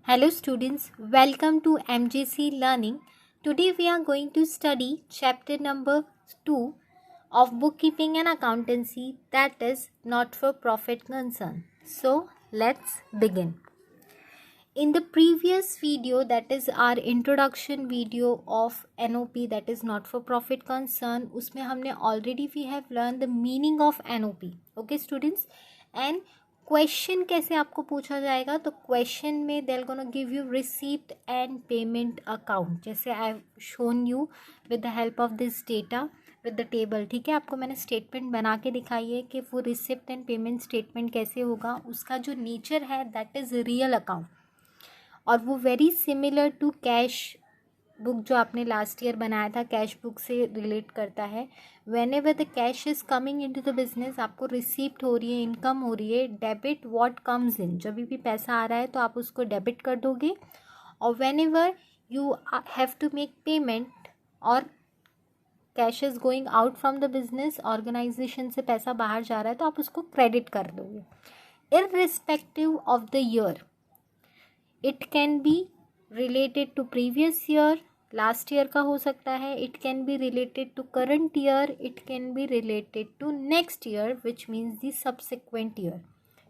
Hello students, welcome to MJC Learning. Today we are going to study chapter number 2 of bookkeeping and accountancy, that is not for profit concern. So let's begin. In the previous video, that is our introduction video of NOP, that is not for profit concern, उसमें हमने already we have learned the meaning of NOP. Okay students, and question कैसे आपको पूछा जाएगा, तो question में they are gonna give you receipt and payment account, जैसे I have shown you with the help of this data with the table. ठीक है, आपको मैंने स्टेटमेंट बना के दिखाई है कि वो रिसिप्ट एंड पेमेंट स्टेटमेंट कैसे होगा. उसका जो नेचर है दैट इज़ रियल अकाउंट, और वो very similar to cash book जो आपने लास्ट ईयर बनाया था, कैश बुक से रिलेट करता है. Whenever the cash is coming into the business, आपको रिसीप्ट हो रही है, इनकम हो रही है, डेबिट व्हाट कम्स इन, जब भी पैसा आ रहा है तो आप उसको डेबिट कर दोगे. और whenever you have to make payment और cash is going out from the business, organisation से पैसा बाहर जा रहा है तो आप उसको क्रेडिट कर दोगे. Irrespective of the year, it can be related to previous year, last year का हो सकता है. It can be related to current year, it can be related to next year which means the subsequent year.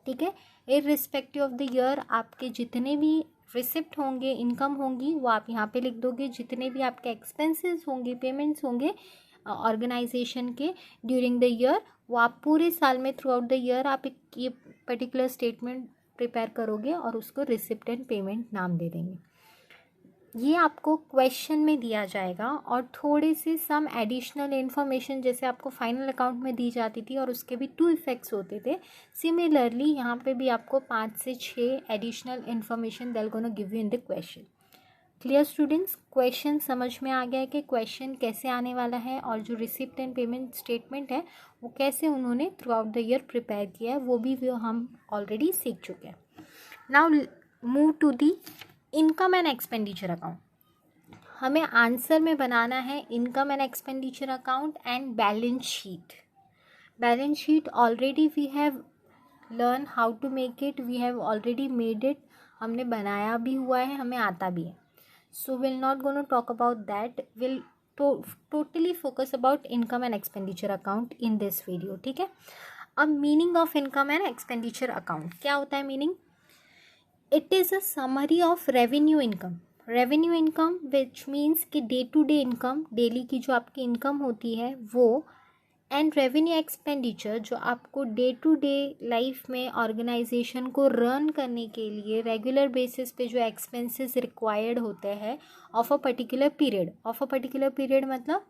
ठीक है, irrespective of the year आपके जितने भी receipt होंगे, इनकम होंगी, वो आप यहाँ पे लिख दोगे. जितने भी आपके एक्सपेंसेस होंगे, पेमेंट्स होंगे ऑर्गेनाइजेशन के ड्यूरिंग द ईयर, वो आप पूरे साल में थ्रू आउट द ईयर आप एक ये पर्टिकुलर स्टेटमेंट प्रिपेयर करोगे और उसको रिसिप्ट एंड पेमेंट नाम दे देंगे. ये आपको क्वेश्चन में दिया जाएगा और थोड़े से सम एडिशनल इन्फॉर्मेशन जैसे आपको फाइनल अकाउंट में दी जाती थी, और उसके भी 2 इफेक्ट्स होते थे. सिमिलरली यहाँ पे भी आपको 5 से 6 additional information they are gonna give you in the question. Clear students, question समझ में आ गया है कि क्वेश्चन कैसे आने वाला है, और जो रिसिप्ट एंड पेमेंट स्टेटमेंट है वो कैसे उन्होंने throughout the year prepare किया है, वो भी हम ऑलरेडी सीख चुके हैं. Now move to the income and expenditure account. हमें आंसर में बनाना है income and expenditure account and balance sheet. Balance sheet already we have learn how to make it, we have already made it, हमने बनाया भी हुआ है, हमें आता भी है. So will not gonna talk about that, will totally focus about income and expenditure account in this video. ठीक है, अब meaning of income and expenditure account क्या होता है. Meaning, it is a summary of revenue income. Revenue income which means कि day to day income, daily की जो आपकी इनकम होती है वो, एंड रेवेन्यू एक्सपेंडिचर जो आपको डे टू डे लाइफ में ऑर्गेनाइजेशन को रन करने के लिए रेगुलर बेसिस पे जो एक्सपेंसेस रिक्वायर्ड होते हैं of a particular period. Of a particular period मतलब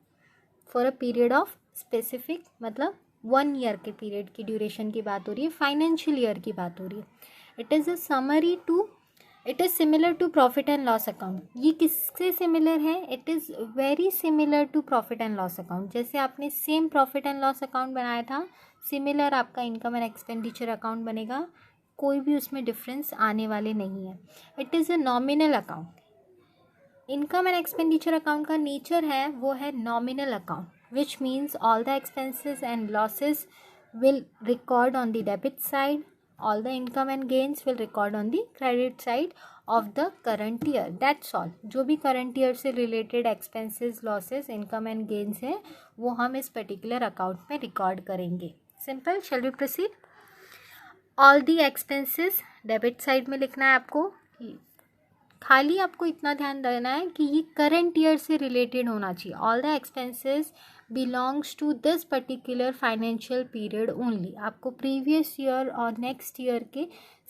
for a period of specific, मतलब 1 ईयर के पीरियड की ड्यूरेशन की बात हो रही है, फाइनेंशियल ईयर की बात हो रही है. It is a summary to, it is similar to profit and loss account. ये किससे सिमिलर है? It is very similar to profit and loss account. जैसे आपने same profit and loss account बनाया था, सिमिलर आपका इनकम एंड एक्सपेंडिचर अकाउंट बनेगा, कोई भी उसमें डिफरेंस आने वाले नहीं है. It is a nominal account. Income and expenditure account का नेचर है वो है nominal account, which means all the expenses and losses will record on the debit side, all the income and gains will record on the credit side of the current year. That's all. जो भी current year से related expenses, losses, income and gains है वो हम इस particular account में record करेंगे. Simple. Shall we proceed? All the expenses debit side में लिखना है आपको. खाली आपको इतना ध्यान देना है कि ये करंट ईयर से रिलेटेड होना चाहिए. All the expenses belongs to this particular financial period only. आपको प्रीवियस ईयर और नेक्स्ट ईयर के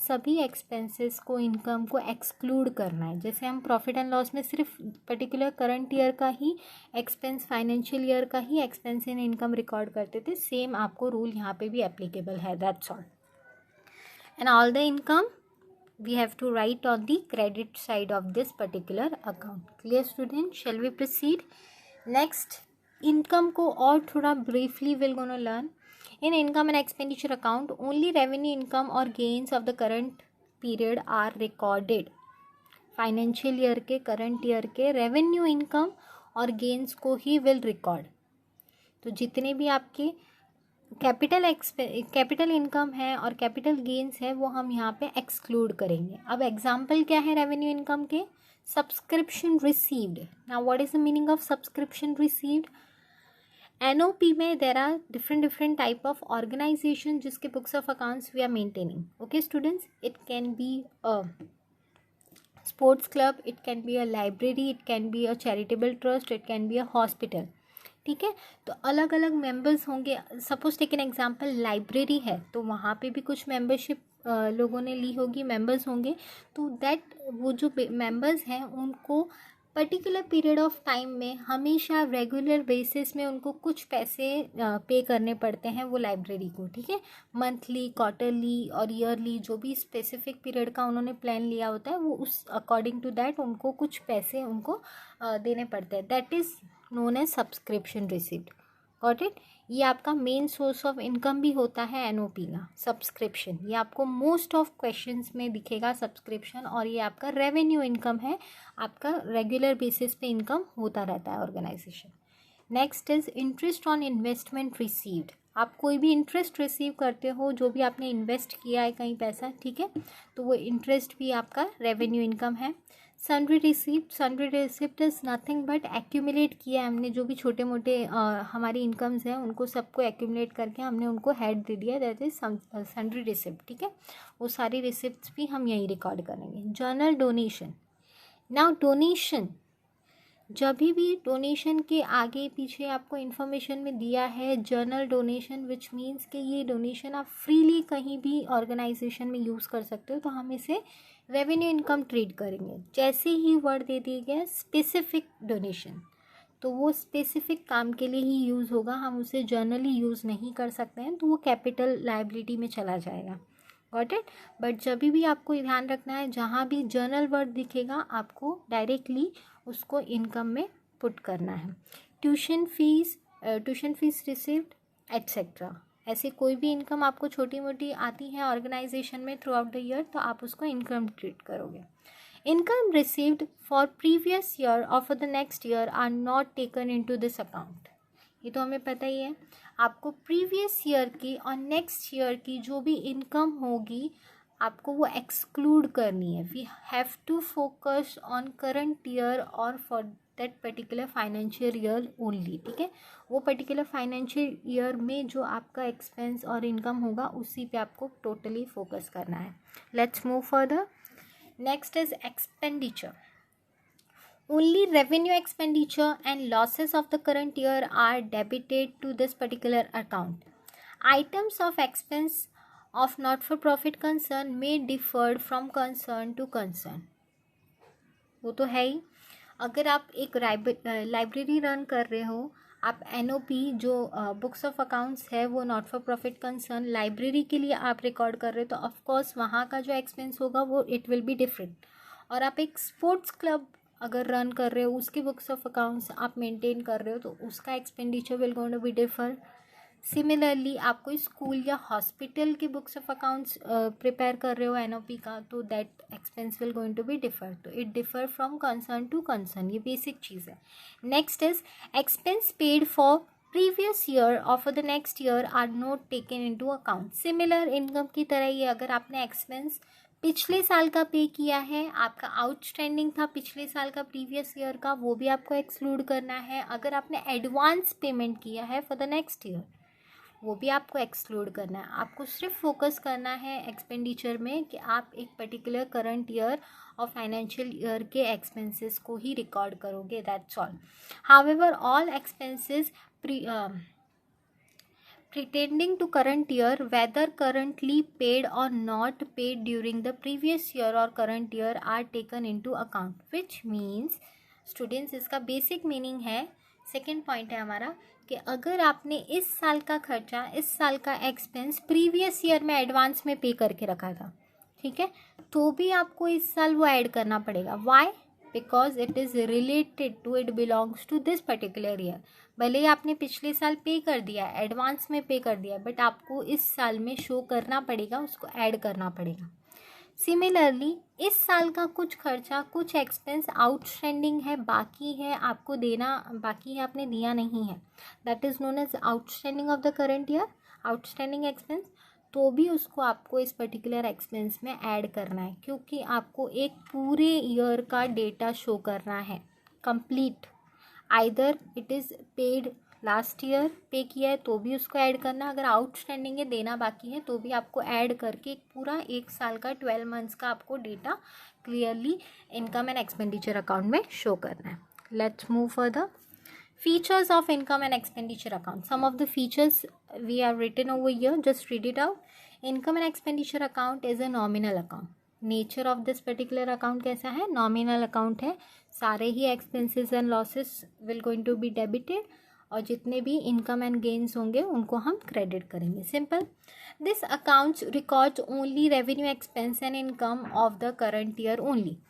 सभी एक्सपेंसेस को, इनकम को एक्सक्लूड करना है. जैसे हम प्रॉफिट एंड लॉस में सिर्फ पर्टिकुलर करंट ईयर का ही एक्सपेंस, फाइनेंशियल ईयर का ही एक्सपेंस इन इनकम रिकॉर्ड करते थे, सेम आपको रूल यहाँ पे भी एप्लीकेबल है. That's all. And all the income we have to write on the credit side of this particular account. Clear student? Shall we proceed? Next, income को और थोड़ा briefly we're going to learn. In income and expenditure account, only revenue income or gains of the current period are recorded. Financial year के, current year के revenue income और gains को ही will record. तो जितने भी आपके कैपिटल इनकम है और कैपिटल गेन्स है वो हम यहाँ पे एक्सक्लूड करेंगे। अब एग्जाम्पल क्या है रेवेन्यू इनकम के? Subscription received. Now what is the meaning of subscription received? NOP में there are different type of organisation जिसके books of accounts we are maintaining. Okay students, it can be a sports club, it can be a library, it can be a charitable trust, it can be a hospital. ठीक है, तो अलग अलग members होंगे। Suppose take an example, library है तो वहाँ पे भी कुछ मेंबरशिप लोगों ने ली होगी, मेंबर्स होंगे। तो दैट वो जो मेंबर्स हैं उनको पर्टिकुलर पीरियड ऑफ टाइम में हमेशा रेगुलर बेसिस में उनको कुछ पैसे पे करने पड़ते हैं वो लाइब्रेरी को। ठीक है, मंथली, क्वार्टरली और ईयरली जो भी स्पेसिफिक पीरियड का उन्होंने प्लान लिया होता है वो उस अकॉर्डिंग टू दैट उनको कुछ पैसे उनको देने पड़ते हैं। That is known as subscription receipt. Got it? ये आपका मेन सोर्स ऑफ इनकम भी होता है एनओपी का, सब्सक्रिप्शन। ये आपको मोस्ट ऑफ क्वेश्चंस में दिखेगा सब्सक्रिप्शन, और ये आपका रेवेन्यू इनकम है, आपका रेगुलर बेसिस पे इनकम होता रहता है organization. Next is interest on investment received. आप कोई भी इंटरेस्ट रिसीव करते हो, जो भी आपने इन्वेस्ट किया है कहीं पैसा, ठीक है, तो वो इंटरेस्ट भी आपका रेवेन्यू इनकम है। Sundry receipt is nothing but accumulate किया है हमने, जो भी छोटे मोटे हमारी इनकम्स हैं उनको सबको एक्यूमुलेट करके हमने उनको हेड दे दिया, दैट इज सन्ड्री रिसिप्ट। ठीक है, वो सारी रिसिप्ट्स भी हम यहीं रिकॉर्ड करेंगे। Journal donation. नाउ डोनेशन, जब भी डोनेशन के आगे पीछे आपको इन्फॉर्मेशन में दिया है जर्नल डोनेशन, विच मीन्स कि ये डोनेशन आप फ्रीली कहीं भी ऑर्गेनाइजेशन में यूज़ कर सकते हो, तो हम इसे रेवेन्यू इनकम ट्रीट करेंगे। जैसे ही वर्ड दे दिया गया स्पेसिफिक डोनेशन, तो वो स्पेसिफिक काम के लिए ही यूज़ होगा, हम उसे जर्नली यूज़ नहीं कर सकते हैं, तो वो कैपिटल लायबिलिटी में चला जाएगा। Got it? बट जब भी आपको ध्यान रखना है, जहाँ भी जर्नल वर्ड दिखेगा आपको डायरेक्टली उसको इनकम में पुट करना है। ट्यूशन फीस रिसिव्ड एट्सेट्रा, ऐसे कोई भी इनकम आपको छोटी मोटी आती है ऑर्गेनाइजेशन में थ्रू आउट द ईयर, तो आप उसको इनकम ट्रीट करोगे। Income received for previous year और for the next year are not taken into this account. ये तो हमें पता ही है, आपको प्रीवियस ईयर की और नेक्स्ट ईयर की जो भी इनकम होगी आपको वो एक्सक्लूड करनी है। We have to focus on current year और for that particular financial year only. ठीक है, वो पर्टिकुलर फाइनेंशियल ईयर में जो आपका एक्सपेंस और इनकम होगा उसी पे आपको टोटली फोकस करना है। Let's move further. Next is expenditure. Only revenue expenditure and losses of the current year are debited to this particular account. Items of expense of not-for-profit concern may differ from concern to concern. वो तो है ही। अगर आप एक library run कर रहे हो, आप एनओपी जो बुक्स ऑफ अकाउंट्स है वो not for profit concern library के लिए आप रिकॉर्ड कर रहे हो, तो ऑफकोर्स वहाँ का जो एक्सपेंस होगा वो इट विल बी डिफरेंट। और आप एक स्पोर्ट्स क्लब अगर रन कर रहे हो, उसके बुक्स ऑफ अकाउंट्स आप मेंटेन कर रहे हो, तो उसका expenditure will going to be differ. Similarly आप कोई स्कूल या हॉस्पिटल के बुक्स ऑफ अकाउंट्स प्रिपेयर कर रहे हो एनओपी का, तो that expense will going to be differ. तो it differ from concern to concern, ये बेसिक चीज़ है। Next is expense paid for previous year और for the next year are not taken into account. Similar income की तरह ही, अगर आपने expense पिछले साल का पे किया है, आपका आउटस्टैंडिंग था पिछले साल का प्रीवियस ईयर का, वो भी आपको एक्सक्लूड करना है। अगर आपने एडवांस पेमेंट किया है फॉर द नेक्स्ट ईयर, वो भी आपको एक्सक्लूड करना है। आपको सिर्फ फोकस करना है एक्सपेंडिचर में कि आप एक पर्टिकुलर करंट ईयर और फाइनेंशियल ईयर के एक्सपेंसेस को ही रिकॉर्ड करोगे, that's all. However all expenses pretending to current year, whether currently paid or not paid during the previous year or current year, are taken into account, which means students, इसका basic meaning है, second point है हमारा, कि अगर आपने इस साल का खर्चा, इस साल का एक्सपेंस प्रीवियस ईयर में एडवांस में पे करके रखा था, ठीक है, तो भी आपको इस साल वो ऐड करना पड़ेगा। Why? Because it is related to, it belongs to this particular year. भले ही आपने पिछले साल पे कर दिया, एडवांस में पे कर दिया, बट आपको इस साल में शो करना पड़ेगा, उसको ऐड करना पड़ेगा। सिमिलरली इस साल का कुछ खर्चा, कुछ एक्सपेंस आउटस्टैंडिंग है, बाकी है, आपको देना बाकी है, आपने दिया नहीं है, that is known as outstanding of the current year. Outstanding expense, तो भी उसको आपको इस पर्टिकुलर एक्सपेंस में ऐड करना है, क्योंकि आपको एक पूरे ईयर का डेटा शो करना है complete. Either it is paid, last year पे किया है तो भी उसको ऐड करना, अगर आउटस्टैंडिंग है देना बाकी है तो भी आपको ऐड करके एक पूरा 1 साल का 12 मंथ्स का आपको data clearly income and expenditure account में शो करना है। Let's move further. Features of income and expenditure account. Some of the features we have written over here, just read it out. Income and expenditure account is a nominal account. Nature of this particular account कैसा है? Nominal account है, सारे ही expenses and losses will going to be debited और जितने भी income and gains होंगे उनको हम credit करेंगे. Simple. This account records only revenue, expense and income of the current year only.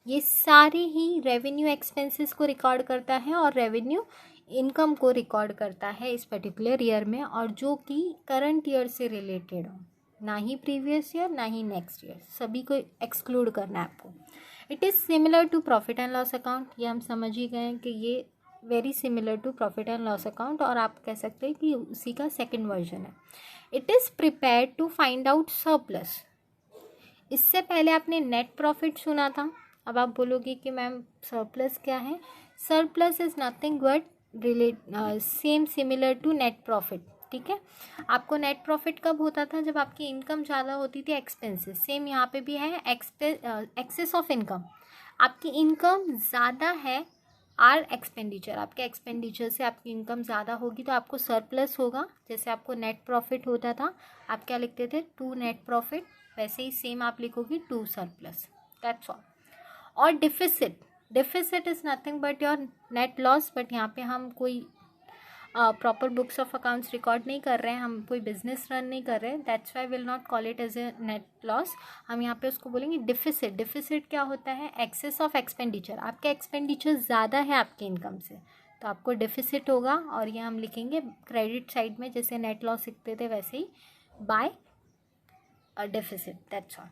ये सारे ही रेवेन्यू एक्सपेंसेस को रिकॉर्ड करता है और रेवेन्यू इनकम को रिकॉर्ड करता है इस पर्टिकुलर ईयर में, और जो कि करंट ईयर से रिलेटेड हो, ना ही प्रीवियस ईयर ना ही नेक्स्ट ईयर, सभी को एक्सक्लूड करना है आपको। It is similar to profit and loss account, ये हम समझ ही गए हैं कि ये very similar to profit and loss account, और आप कह सकते हैं कि उसी का सेकेंड वर्जन है। It is prepared to find out surplus. इससे पहले आपने नेट प्रॉफिट सुना था, अब आप बोलोगे कि मैम सरप्लस क्या है? Surplus is nothing but same similar to net profit, ठीक है। आपको नेट प्रॉफिट कब होता था? जब आपकी इनकम ज़्यादा होती थी, एक्सपेंसेस। सेम यहाँ पे भी है, एक्सेस ऑफ इनकम। आपकी इनकम ज़्यादा है आर एक्सपेंडिचर, आपके एक्सपेंडिचर से आपकी इनकम ज़्यादा होगी तो आपको सरप्लस होगा। जैसे आपको नेट प्रॉफिट होता था, आप क्या लिखते थे? टू नेट प्रॉफिट, वैसे ही सेम आप लिखोगे टू सरप्लस, दैट्स ऑल। और deficit is nothing but your net loss, but यहाँ पे हम कोई proper books of accounts record नहीं कर रहे हैं, हम कोई बिजनेस रन नहीं कर रहे हैं, that's why will not call it as a net loss. हम यहाँ पे उसको बोलेंगे डिफिसिट। डिफिसिट क्या होता है? एक्सेस ऑफ एक्सपेंडिचर, आपके एक्सपेंडिचर ज़्यादा है आपकी इनकम से, तो आपको डिफिसिट होगा, और ये हम लिखेंगे क्रेडिट साइड में, जैसे नेट लॉस लिखते थे वैसे ही, by deficit, that's all.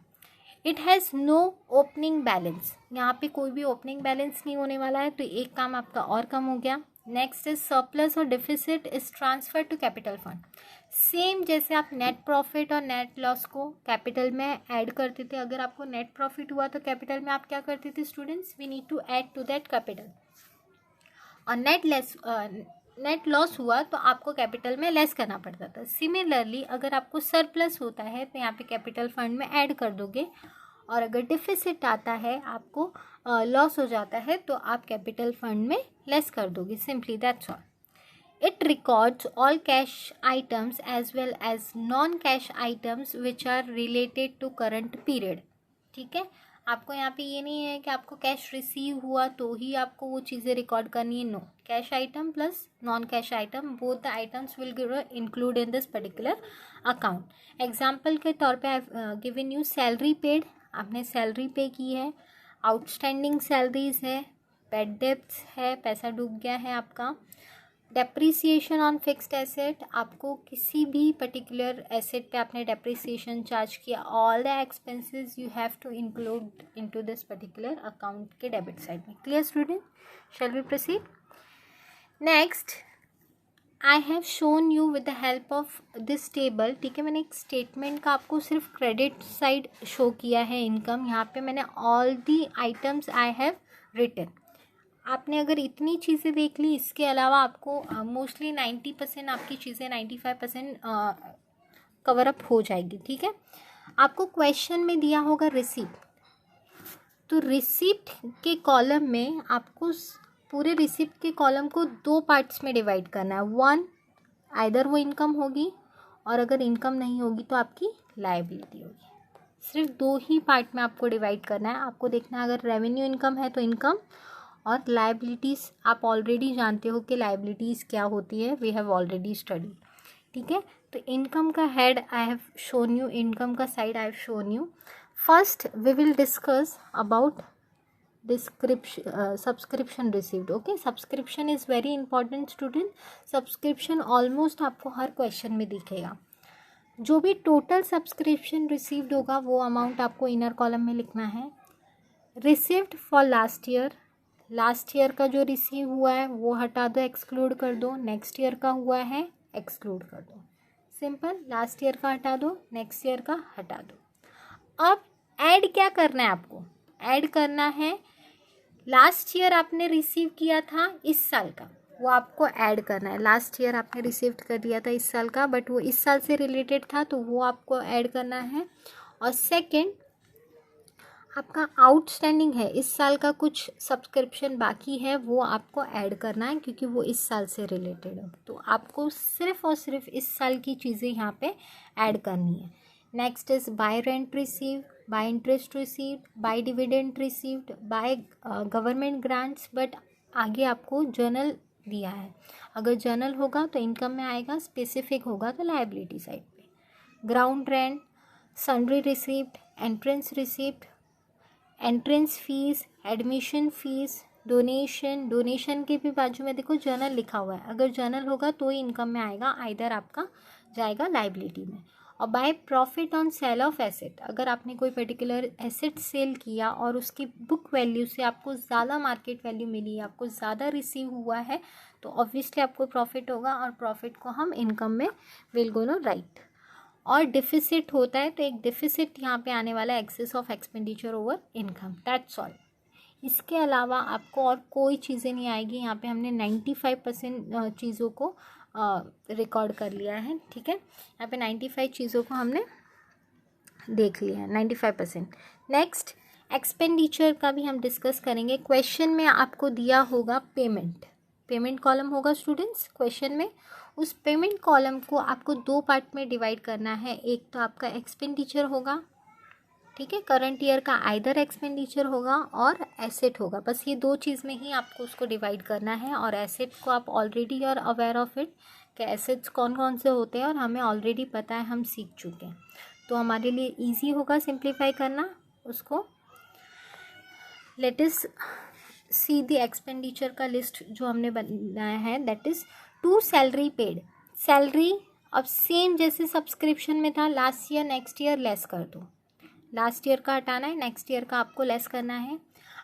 It has no opening balance, यहाँ पे कोई भी ओपनिंग बैलेंस नहीं होने वाला है, तो एक काम आपका और कम हो गया। नेक्स्ट इज सरप्लस और deficit is transfer to capital fund. Same जैसे आप नेट प्रॉफिट और नेट लॉस को कैपिटल में ऐड करते थे, अगर आपको नेट प्रॉफिट हुआ तो कैपिटल में आप क्या करते थे students? We need to add to that capital. और नेट लॉस हुआ तो आपको कैपिटल में लेस करना पड़ता था। सिमिलरली अगर आपको सरप्लस होता है तो यहाँ पे कैपिटल फंड में ऐड कर दोगे, और अगर डिफिसिट आता है, आपको लॉस हो जाता है, तो आप कैपिटल फंड में लेस कर दोगे, simply that's all. It records all cash items as well as non cash items which are related to current period, ठीक है। आपको यहाँ पे ये नहीं है कि आपको कैश रिसीव हुआ तो ही आपको वो चीज़ें रिकॉर्ड करनी है, no. Cash item plus non cash item, both the items will include in this particular account. Example के तौर पे I have given you salary paid, आपने सैलरी पे की है, आउटस्टैंडिंग सैलरीज है, पेड डेब्ट्स है, पैसा डूब गया है आपका, डेप्रीसिएशन ऑन फिक्स्ड एसेट, आपको किसी भी पर्टिकुलर एसेट पे आपने डेप्रीसिएशन चार्ज किया, all the expenses you have to include into this particular account के डेबिट साइड में। Clear student? Shall we proceed? Next I have shown you with the help of this table, ठीक है। मैंने एक statement का आपको सिर्फ क्रेडिट साइड शो किया है इनकम, यहाँ पे मैंने all the items I have written. आपने अगर इतनी चीज़ें देख ली, इसके अलावा आपको मोस्टली 90% आपकी चीज़ें 95% कवर अप हो जाएगी, ठीक है। आपको क्वेश्चन में दिया होगा रिसीप्ट, तो रिसीप्ट के कॉलम में आपको पूरे रिसिप्ट के कॉलम को 2 पार्ट्स में डिवाइड करना है। वन, आइदर वो इनकम होगी, और अगर इनकम नहीं होगी तो आपकी लायबिलिटी होगी। सिर्फ 2 ही पार्ट में आपको डिवाइड करना है। आपको देखना है अगर रेवेन्यू इनकम है तो इनकम, और लायबिलिटीज़ आप ऑलरेडी जानते हो कि लायबिलिटीज़ क्या होती है, वी हैव ऑलरेडी स्टडी, ठीक है। तो इनकम का head I have shown you, income का side I have shown you. First we will discuss about subscription received, okay. Subscription is very important student. Subscription almost आपको हर question में दिखेगा। जो भी टोटल सब्सक्रिप्शन रिसीव्ड होगा वो अमाउंट आपको इनर कॉलम में लिखना है। Received for last year, last year का जो रिसीव हुआ है वो हटा दो, एक्सक्लूड कर दो। नेक्स्ट ईयर का हुआ है, एक्सक्लूड कर दो। सिंपल, लास्ट ईयर का हटा दो, नेक्स्ट ईयर का हटा दो। अब ऐड क्या करना है आपको, ऐड करना है लास्ट ईयर आपने रिसीव किया था इस साल का, वो आपको ऐड करना है। लास्ट ईयर आपने रिसीव कर दिया था इस साल का, बट वो इस साल से रिलेटेड था तो वो आपको ऐड करना है। और सेकंड, आपका आउटस्टैंडिंग है इस साल का, कुछ सब्सक्रिप्शन बाकी है, वो आपको ऐड करना है क्योंकि वो इस साल से रिलेटेड है। तो आपको सिर्फ और सिर्फ इस साल की चीज़ें यहाँ पे ऐड करनी है। Next is by rent receive, by interest received, by dividend received, by government grants. But आगे आपको जर्नल दिया है, अगर जर्नल होगा तो इनकम में आएगा, स्पेसिफिक होगा तो लायबिलिटी साइड पे। Ground rent, sundry received, entrance received, entrance fees, admission fees, donation. Donation के भी बाजू में देखो जर्नल लिखा हुआ है, अगर जर्नल होगा तो ही इनकम में आएगा, आइदर आपका जाएगा लाइबिलिटी में। और by profit on sale of asset, अगर आपने कोई पर्टिकुलर एसेट सेल किया और उसकी बुक वैल्यू से आपको ज़्यादा मार्केट वैल्यू मिली, आपको ज़्यादा रिसीव हुआ है, तो ऑब्वियसली आपको प्रॉफिट होगा, और प्रॉफिट को हम इनकम में विल गोनो राइट। और डिफिसिट होता है तो एक डिफिसिट यहाँ पे आने वाला है, excess of expenditure over income, that's all. इसके अलावा आपको और कोई चीज़ें नहीं आएगी। यहाँ पे हमने 95% चीज़ों को रिकॉर्ड कर लिया है, ठीक है। यहाँ पे 95 चीज़ों को हमने देख लिया है, 95%। नेक्स्ट, एक्सपेंडिचर का भी हम डिस्कस करेंगे। क्वेश्चन में आपको दिया होगा पेमेंट कॉलम होगा स्टूडेंट्स क्वेश्चन में। उस पेमेंट कॉलम को आपको दो पार्ट में डिवाइड करना है। एक तो आपका एक्सपेंडिचर होगा, ठीक है, करंट ईयर का आइदर एक्सपेंडिचर होगा और एसेट होगा, बस ये दो चीज़ में ही आपको उसको डिवाइड करना है। और एसेट को आप already are aware of it कि एसेट्स कौन कौन से होते हैं, और हमें ऑलरेडी पता है, हम सीख चुके हैं, तो हमारे लिए ईजी होगा सिंप्लीफाई करना उसको। Let us see the expenditure का लिस्ट जो हमने बनाया है, that is to salary paid. Salary अब सेम जैसे सब्सक्रिप्शन में था, last year next year less कर दो, लास्ट ईयर का हटाना है, नेक्स्ट ईयर का आपको लेस करना है।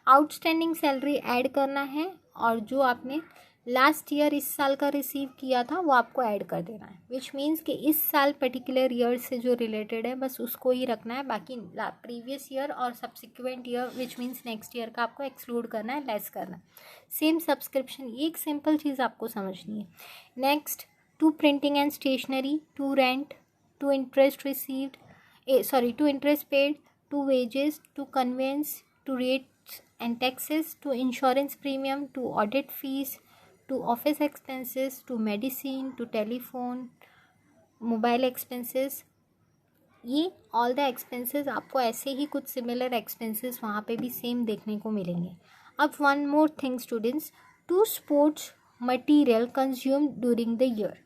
आउटस्टैंडिंग सैलरी ऐड करना है, और जो आपने लास्ट ईयर इस साल का रिसीव किया था वो आपको ऐड कर देना है, विच मीन्स कि इस साल पर्टिकुलर ईयर से जो रिलेटेड है बस उसको ही रखना है, बाकी प्रीवियस ईयर और subsequent year which means next year का आपको एक्सक्लूड करना है, लेस करना है। सेम सब्सक्रिप्शन, ये एक सिंपल चीज़ आपको समझनी है। Next, to printing and stationery, to rent, to interest received, to interest paid, to wages, to conveyance, to rates and taxes, to insurance premium, to audit fees, to office expenses, to medicine, to telephone, mobile expenses। ये all the expenses आपको ऐसे ही कुछ similar expenses वहाँ पे भी same देखने को मिलेंगे। अब one more thing students, to sports material consume during the year.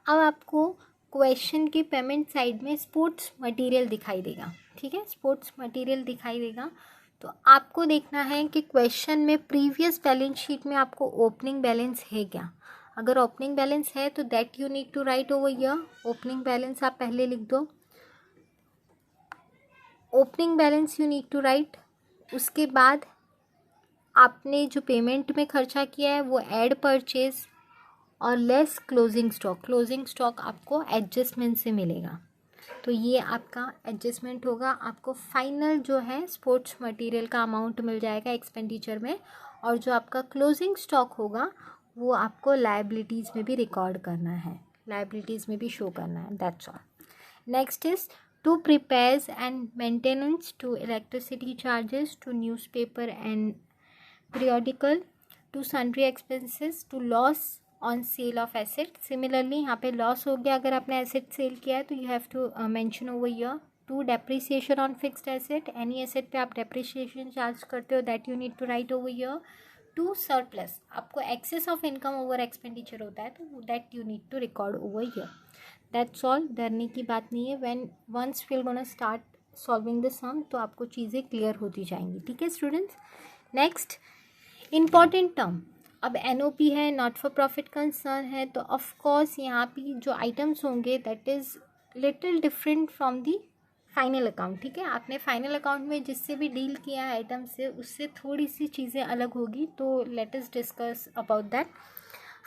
अब आपको क्वेश्चन के पेमेंट साइड में स्पोर्ट्स मटेरियल दिखाई देगा, ठीक है, स्पोर्ट्स मटेरियल दिखाई देगा। तो आपको देखना है कि क्वेश्चन में प्रीवियस बैलेंस शीट में आपको ओपनिंग बैलेंस है क्या। अगर ओपनिंग बैलेंस है तो that you need to write over here. Opening balance आप पहले लिख दो, opening balance you need to write. उसके बाद आपने जो पेमेंट में खर्चा किया है वो ऐड परचेज और less closing stock. Closing stock आपको एडजस्टमेंट से मिलेगा, तो ये आपका एडजस्टमेंट होगा। आपको फाइनल जो है स्पोर्ट्स मटेरियल का अमाउंट मिल जाएगा एक्सपेंडिचर में, और जो आपका क्लोजिंग स्टॉक होगा वो आपको लायबिलिटीज़ में भी रिकॉर्ड करना है, लायबिलिटीज़ में भी शो करना है, that's all. Next is to repairs and maintenance, to electricity charges, to newspaper and periodical, to sundry expenses, to loss on sale of asset. Similarly यहाँ पे लॉस हो गया अगर आपने एसेट सेल किया है तो you have to mention over here. To depreciation on fixed asset, any asset पे आप डेप्रिसिएशन चार्ज करते हो, that you need to write over here. To surplus, आपको excess of income over expenditure होता है तो that you need to record over here, that's all. डरने की बात नहीं है, when once we gonna start solving the sum तो आपको चीज़ें क्लियर होती जाएंगी, ठीक है स्टूडेंट्स। नेक्स्ट, इम्पॉर्टेंट टर्म, अब NOP है, नॉट फॉर प्रॉफिट कंसर्न है, तो ऑफ कोर्स यहाँ पे जो आइटम्स होंगे that is little different from the final account, ठीक है। आपने फाइनल अकाउंट में जिससे भी डील किया है आइटम से, उससे थोड़ी सी चीज़ें अलग होगी, तो let us discuss about that.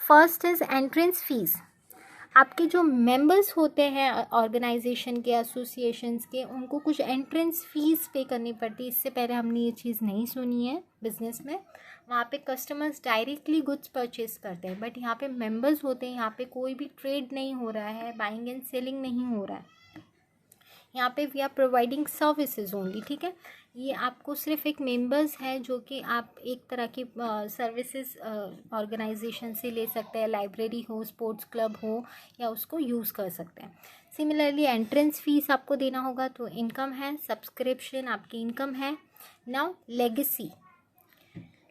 First is entrance fees. आपके जो मेंबर्स होते हैं ऑर्गेनाइजेशन के, एसोसिएशंस के, उनको कुछ एंट्रेंस फीस पे करनी पड़ती है। इससे पहले हमने ये चीज़ नहीं सुनी है बिजनेस में। वहाँ पे कस्टमर्स डायरेक्टली गुड्स परचेस करते हैं, बट यहाँ पे मेंबर्स होते हैं। यहाँ पे कोई भी ट्रेड नहीं हो रहा है, बाइंग एंड सेलिंग नहीं हो रहा है। यहाँ पे we are providing services only, ठीक है। ये आपको सिर्फ एक मेंबर्स है जो कि आप एक तरह की सर्विसेज ऑर्गेनाइजेशन से ले सकते हैं। लाइब्रेरी हो, स्पोर्ट्स क्लब हो, या उसको यूज़ कर सकते हैं। सिमिलरली एंट्रेंस फीस आपको देना होगा, तो इनकम है, सब्सक्रिप्शन आपकी इनकम है। Now legacy,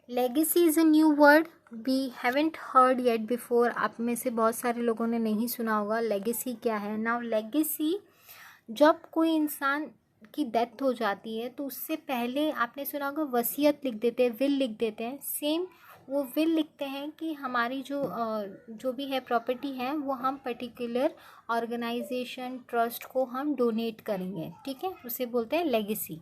legacy is a new word, we haven't heard yet before. आप में से बहुत सारे लोगों ने नहीं सुना होगा लेगेसी क्या है। नाउ लेगेसी, जब कोई इंसान की डेथ हो जाती है तो उससे पहले आपने सुना होगा वसीयत लिख देते हैं, विल लिख देते हैं। सेम वो विल लिखते हैं कि हमारी जो भी है प्रॉपर्टी है वो हम पर्टिकुलर ऑर्गेनाइजेशन, ट्रस्ट को हम डोनेट करेंगे, ठीक है। उसे बोलते हैं लेगेसी।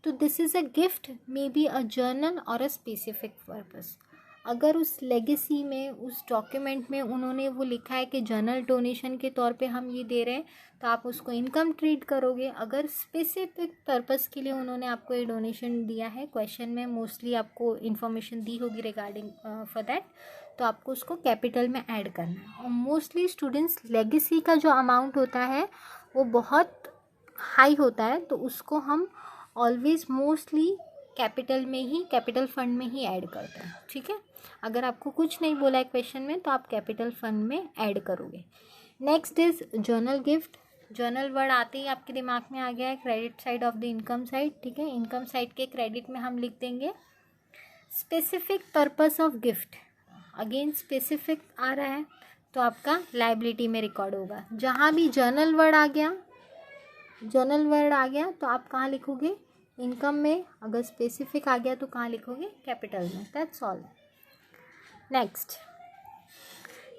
तो this is a gift, may be a journal और अ स्पेसिफिक पर्पस। अगर उस लेगेसी में, उस डॉक्यूमेंट में उन्होंने वो लिखा है कि जर्नल डोनेशन के तौर पे हम ये दे रहे हैं, तो आप उसको इनकम ट्रीट करोगे। अगर स्पेसिफिक पर्पस के लिए उन्होंने आपको ये डोनेशन दिया है, क्वेश्चन में मोस्टली आपको इन्फॉर्मेशन दी होगी रिगार्डिंग फॉर दैट, तो आपको उसको कैपिटल में ऐड करना है। और मोस्टली स्टूडेंट्स, लेगेसी का जो अमाउंट होता है वो बहुत हाई होता है, तो उसको हम ऑलवेज मोस्टली कैपिटल में ही, कैपिटल फंड में ही ऐड करते हैं, ठीक है। अगर आपको कुछ नहीं बोला है क्वेश्चन में तो आप कैपिटल फंड में ऐड करोगे। Next is journal gift. Journal word आते ही आपके दिमाग में आ गया है credit side of the income side, ठीक है। इनकम साइड के क्रेडिट में हम लिख देंगे specific purpose of gift. Again specific आ रहा है तो आपका लाइबिलिटी में रिकॉर्ड होगा। जहाँ भी जर्नल वर्ड आ गया, जर्नल वर्ड आ गया तो आप कहाँ लिखोगे, इनकम में। अगर स्पेसिफिक आ गया तो कहाँ लिखोगे, कैपिटल में। That's all. Next,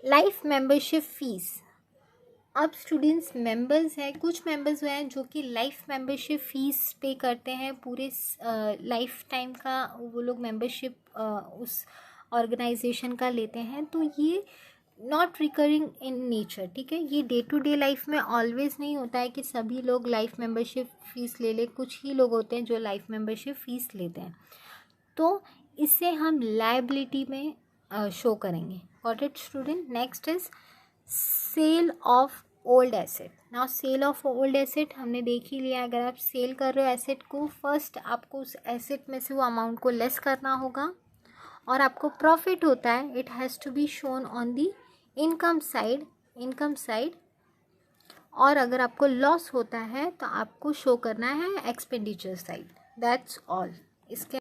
life membership fees. अब स्टूडेंट्स मेंबर्स हैं, कुछ मेंबर्स हैं जो कि लाइफ मेंबरशिप फ़ीस पे करते हैं। पूरे लाइफ टाइम का वो लोग मेंबरशिप उस ऑर्गेनाइजेशन का लेते हैं। तो ये नॉट रिकरिंग इन नेचर, ठीक है। ये डे टू डे लाइफ में ऑलवेज नहीं होता है कि सभी लोग लाइफ मेंबरशिप फ़ीस ले लें। कुछ ही लोग होते हैं जो लाइफ मेंबरशिप फ़ीस लेते हैं, तो इसे हम लायबिलिटी में शो करेंगे। Got it student. Next is sale of old asset. Now sale of old asset हमने देख ही लिया। अगर आप सेल कर रहे हो एसेट को, फर्स्ट आपको उस एसेट में से वो अमाउंट को लेस करना होगा, और आपको प्रॉफिट होता है, it has to be shown on the income side, income side. और अगर आपको लॉस होता है तो आपको शो करना है एक्सपेंडिचर साइड। That's all. इसके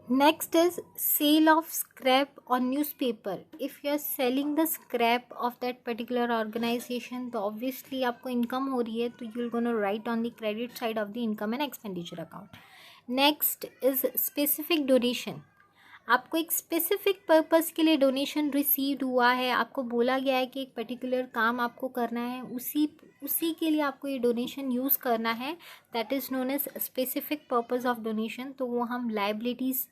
next is sale of scrap और newspaper. If you are selling the scrap of that particular organisation, तो ऑब्वियसली आपको इनकम हो रही है, तो you will gonna write on the credit side of the income and expenditure account. Next is specific donation. आपको एक specific purpose के लिए डोनेशन रिसीव्ड हुआ है, आपको बोला गया है कि एक पर्टिकुलर काम आपको करना है, उसी के लिए आपको ये डोनेशन यूज़ करना है। That is known as specific purpose of donation. तो वो हम लायबिलिटीज़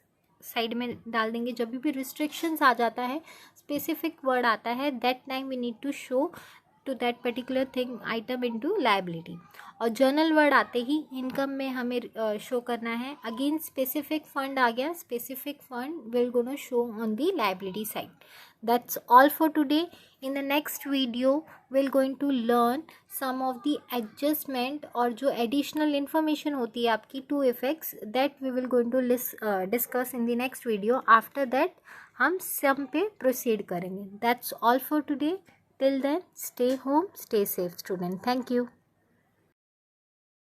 साइड में डाल देंगे। जब भी रिस्ट्रिक्शंस आ जाता है, स्पेसिफिक वर्ड आता है, that time we need to show to that particular thing item into liability. और जर्नल वर्ड आते ही इनकम में हमें शो करना है। अगेन स्पेसिफिक फंड आ गया, specific fund will gonna show on the liability side. That's all for today. In the next video we'll going to learn some of the adjustment और जो additional information होती है आपकी to effects, that we will going to discuss in the next video. After that हम sum पे proceed करेंगे. That's all for today. Till then, stay home, stay safe student. Thank you.